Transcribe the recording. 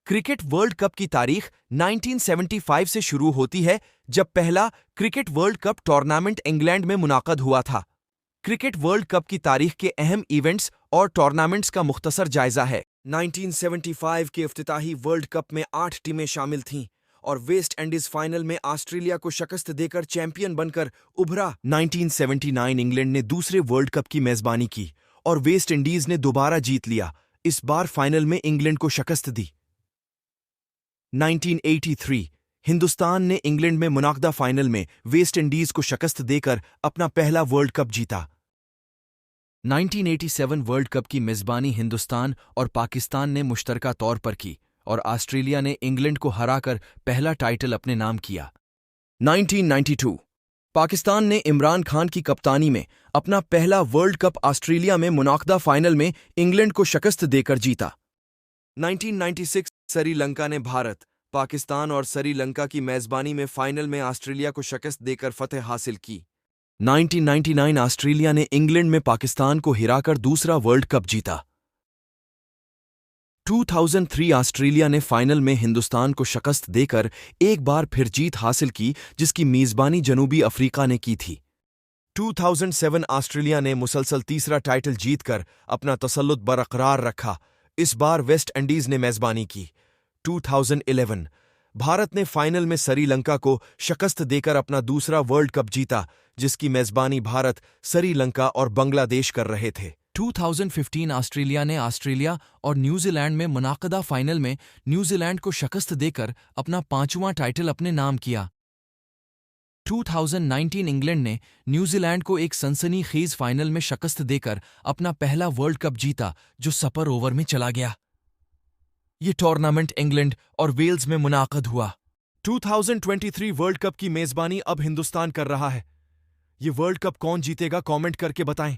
Cricket world cup की तारीख 1975 से शुरू होती है, जब पहला cricket world cup tournament England में मुनाकद हुआ था। क्रिकेट वर्ल्ड कप की तारीख के अहम इवेंट्स और टूर्नामेंट्स का मुख्तसर जायजा है। 1975 के इफ्तिताही वर्ल्ड कप में 8 टीमें शामिल थीं और वेस्ट इंडीज फाइनल में ऑस्ट्रेलिया को शिकस्त देकर चैंपियन बनकर उभरा। 1979 इंग्लैंड ने दूसरे वर्ल्ड कप की मेजबानी की और वेस्ट इंडीज ने दोबारा जीत लिया। इस बार फाइनल में इंग्लैंड को शिकस्त दी। 1983 हिंदुस्तान ने इंग्लैंड में मुनाकदा फाइनल में वेस्ट इंडीज को शिकस्त देकर अपना पहला वर्ल्ड कप जीता। 1987 वर्ल्ड कप की मेजबानी हिंदुस्तान और पाकिस्तान ने मुश्तरका तौर पर की और ऑस्ट्रेलिया ने इंग्लैंड को हराकर पहला टाइटल अपने नाम किया। 1992 पाकिस्तान ने इमरान खान की कप्तानी में अपना पहला वर्ल्ड कप ऑस्ट्रेलिया में मुनाकदा फाइनल में इंग्लैंड को शिकस्त देकर जीता। 1996 श्रीलंका ने भारत, पाकिस्तान और श्रीलंका की मेजबानी में फाइनल में ऑस्ट्रेलिया को शिकस्त देकर फतेह हासिल की। 1999 ऑस्ट्रेलिया ने इंग्लैंड में पाकिस्तान को हराकर दूसरा वर्ल्ड कप जीता। 2003 ऑस्ट्रेलिया ने फाइनल में हिंदुस्तान को शिकस्त देकर एक बार फिर जीत हासिल की, जिसकी मेजबानी जनूबी अफ्रीका ने की थी। 2007 ऑस्ट्रेलिया ने मुसलसल तीसरा टाइटल जीतकर अपना तसल्लुत बरकरार रखा। इस बार वेस्ट इंडीज ने मेजबानी की। 2011 भारत ने फाइनल में श्रीलंका को शिकस्त देकर अपना दूसरा वर्ल्ड कप जीता, जिसकी मेजबानी भारत, श्रीलंका और बांग्लादेश कर रहे थे। 2015 ऑस्ट्रेलिया ने ऑस्ट्रेलिया और न्यूजीलैंड में मुनाकदा फाइनल में न्यूजीलैंड को शिकस्त देकर अपना 5वां टाइटल अपने नाम किया। 2019 इंग्लैंड ने न्यूजीलैंड को एक सनसनीखेज फाइनल में शिकस्त देकर अपना पहला वर्ल्ड कप जीता, जो सुपर ओवर में चला गया। ये टूर्नामेंट इंग्लैंड और वेल्स में मुनाकद हुआ। 2023 वर्ल्ड कप की मेजबानी अब हिंदुस्तान कर रहा है। ये वर्ल्ड कप कौन जीतेगा, कमेंट करके बताएं।